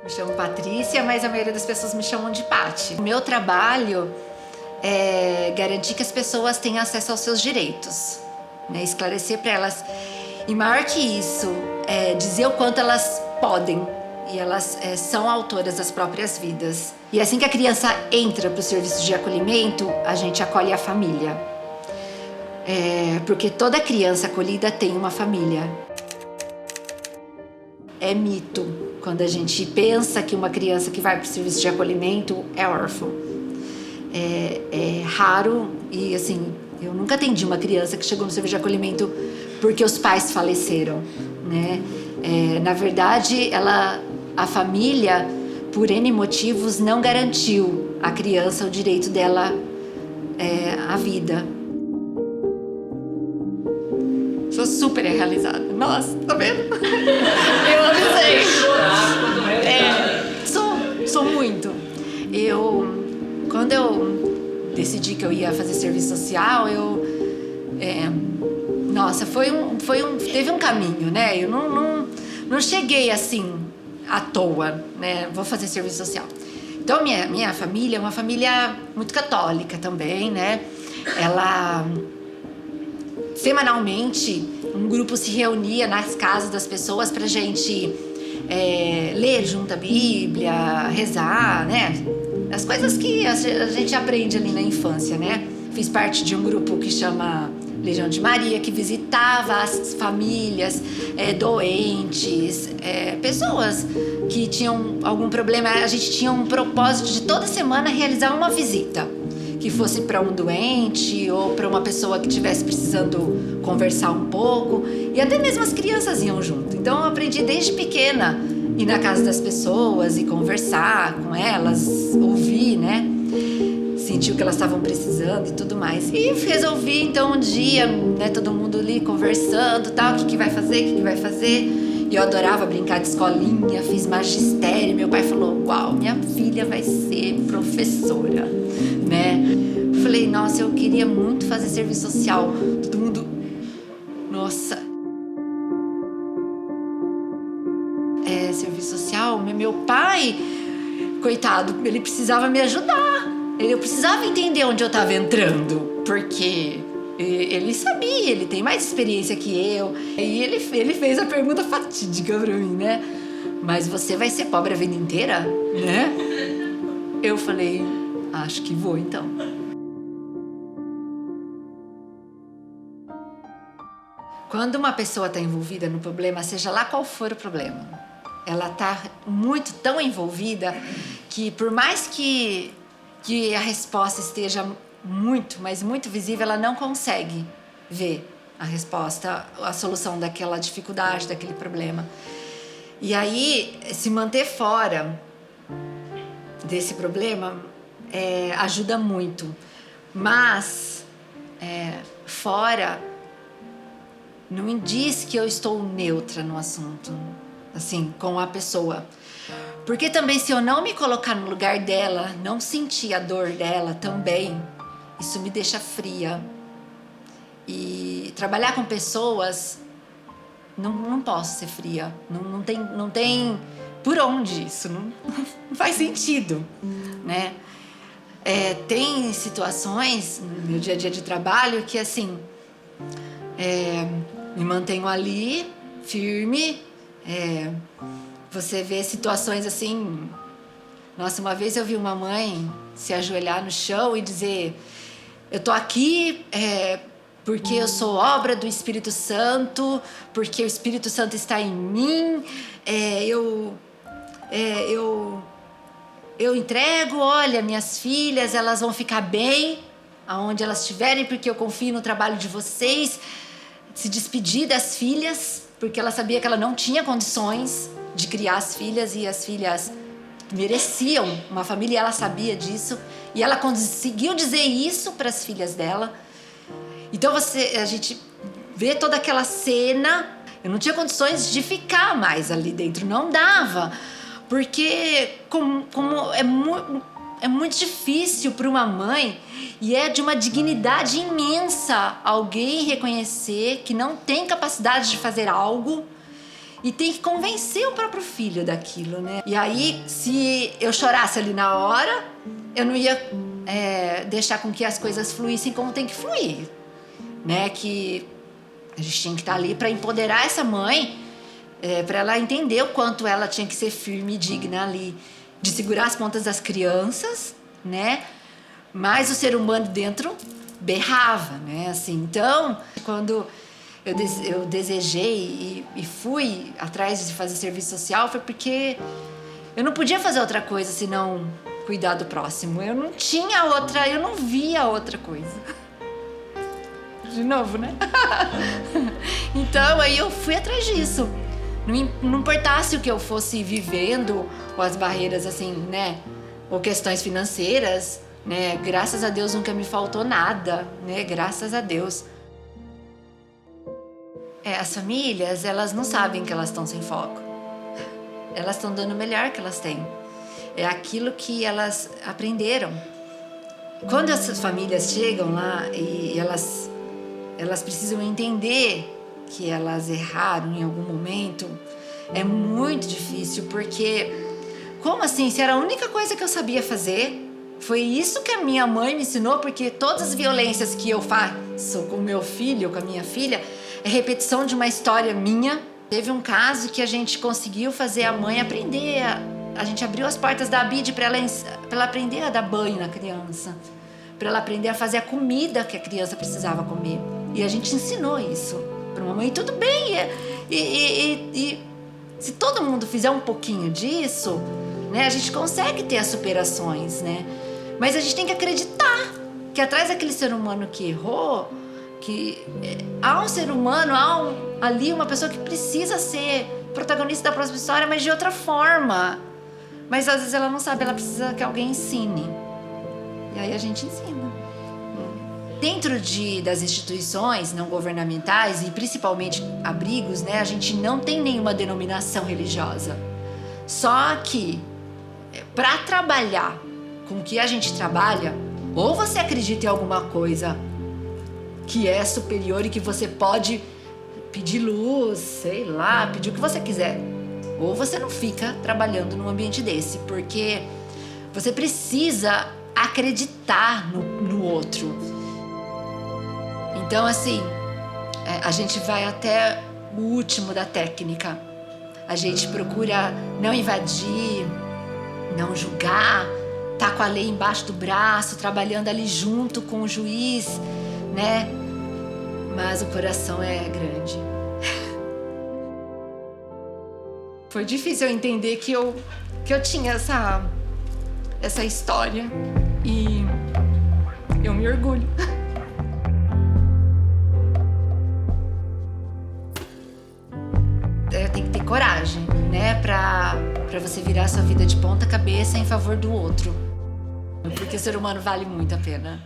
Me chamo Patrícia, mas a maioria das pessoas me chamam de Pati. O meu trabalho é garantir que as pessoas tenham acesso aos seus direitos, né? Esclarecer para elas. E maior que isso, dizer o quanto elas podem. E elas são autoras das próprias vidas. E assim que a criança entra para o serviço de acolhimento, a gente acolhe a família. Porque toda criança acolhida tem uma família. É mito quando a gente pensa que uma criança que vai para o serviço de acolhimento é órfã. É raro e, assim, eu nunca atendi uma criança que chegou no serviço de acolhimento porque os pais faleceram, né? Na verdade, a família, por N motivos, não garantiu à criança o direito dela à vida. Sou super realizada. Nossa, tá vendo? Eu avisei. Sou muito. Quando eu decidi que eu ia fazer serviço social, teve um caminho, né? Eu não cheguei assim à toa, né? Vou fazer serviço social. Então, minha família é uma família muito católica também, né? Semanalmente, um grupo se reunia nas casas das pessoas pra gente ler junto a Bíblia, rezar, né? As coisas que a gente aprende ali na infância, né? Fiz parte de um grupo que chama Legião de Maria, que visitava as famílias doentes, pessoas que tinham algum problema. A gente tinha um propósito de toda semana realizar uma visita, que fosse para um doente ou para uma pessoa que estivesse precisando conversar um pouco. E até mesmo as crianças iam junto. Então eu aprendi desde pequena ir na casa das pessoas e conversar com elas, ouvir, né? Sentir o que elas estavam precisando e tudo mais. E resolvi, então, um dia, né, todo mundo ali conversando, tal, o que vai fazer, o que vai fazer. E eu adorava brincar de escolinha, fiz magistério. Meu pai falou, uau, minha filha vai ser professora, né? Falei, nossa, eu queria muito fazer serviço social. Todo mundo, nossa. Serviço social, meu pai, coitado, ele precisava me ajudar. Eu precisava entender onde eu estava entrando, porque ele sabia, ele tem mais experiência que eu. E ele fez a pergunta fatídica pra mim, né? Mas você vai ser pobre a vida inteira, né? Eu falei, acho que vou então. Quando uma pessoa está envolvida no problema, seja lá qual for o problema, ela está tão envolvida que por mais que a resposta esteja muito, mas muito visível, ela não consegue ver a resposta, a solução daquela dificuldade, daquele problema. E aí, se manter fora desse problema ajuda muito. Mas, fora, não diz que eu estou neutra no assunto, assim, com a pessoa. Porque também, se eu não me colocar no lugar dela, não sentir a dor dela também, isso me deixa fria. E trabalhar com pessoas, não posso ser fria. Não tem por onde isso, não faz sentido, né? Tem situações no meu dia a dia de trabalho que, assim, me mantenho ali, firme. Você vê situações assim. Nossa, uma vez eu vi uma mãe se ajoelhar no chão e dizer: eu tô aqui porque eu sou obra do Espírito Santo, porque o Espírito Santo está em mim, eu entrego, olha, minhas filhas, elas vão ficar bem aonde elas estiverem, porque eu confio no trabalho de vocês. Se despedir das filhas, porque ela sabia que ela não tinha condições de criar as filhas, e as filhas mereciam uma família, e ela sabia disso, e ela conseguiu dizer isso para as filhas dela. Então a gente vê toda aquela cena. Eu não tinha condições de ficar mais ali dentro, não dava, porque como é muito difícil para uma mãe, e é de uma dignidade imensa alguém reconhecer que não tem capacidade de fazer algo e tem que convencer o próprio filho daquilo, né? E aí, se eu chorasse ali na hora, eu não ia deixar com que as coisas fluíssem como tem que fluir, né? Que a gente tinha que estar ali para empoderar essa mãe, para ela entender o quanto ela tinha que ser firme e digna ali, de segurar as pontas das crianças, né? Mas o ser humano dentro berrava, né? Assim, então, quando eu desejei e fui atrás de fazer serviço social, foi porque eu não podia fazer outra coisa senão cuidar do próximo. Eu não tinha outra, eu não via outra coisa. De novo, né? Então, aí eu fui atrás disso. Não importasse o que eu fosse vivendo, ou as barreiras, assim, né? Ou questões financeiras, né? Graças a Deus nunca me faltou nada, né? Graças a Deus. As famílias, elas não sabem que elas estão sem foco. Elas estão dando o melhor que elas têm. É aquilo que elas aprenderam. Quando essas famílias chegam lá e elas precisam entender que elas erraram em algum momento, é muito difícil, porque como assim? Se era a única coisa que eu sabia fazer, foi isso que a minha mãe me ensinou, porque todas as violências que eu faço com meu filho, com a minha filha, é repetição de uma história minha. Teve um caso que a gente conseguiu fazer a mãe aprender, a gente abriu as portas da BID para ela aprender a dar banho na criança, para ela aprender a fazer a comida que a criança precisava comer. E a gente ensinou isso para uma mãe. Tudo bem, e se todo mundo fizer um pouquinho disso, né, a gente consegue ter as superações, né? Mas a gente tem que acreditar que atrás daquele ser humano que errou, que há um ser humano, ali uma pessoa que precisa ser protagonista da próxima história, mas de outra forma. Mas às vezes ela não sabe, ela precisa que alguém ensine. E aí a gente ensina. Dentro das instituições não governamentais e principalmente abrigos, né, a gente não tem nenhuma denominação religiosa. Só que para trabalhar com o que a gente trabalha, ou você acredita em alguma coisa que é superior e que você pode pedir luz, sei lá, pedir o que você quiser, ou você não fica trabalhando num ambiente desse, porque você precisa acreditar no outro. Então, assim, a gente vai até o último da técnica. A gente procura não invadir, não julgar, tá com a lei embaixo do braço, trabalhando ali junto com o juiz, né? Mas o coração é grande. Foi difícil eu entender que eu tinha essa história e eu me orgulho. Tem que ter coragem, né? Pra você virar sua vida de ponta cabeça em favor do outro. Porque o ser humano vale muito a pena.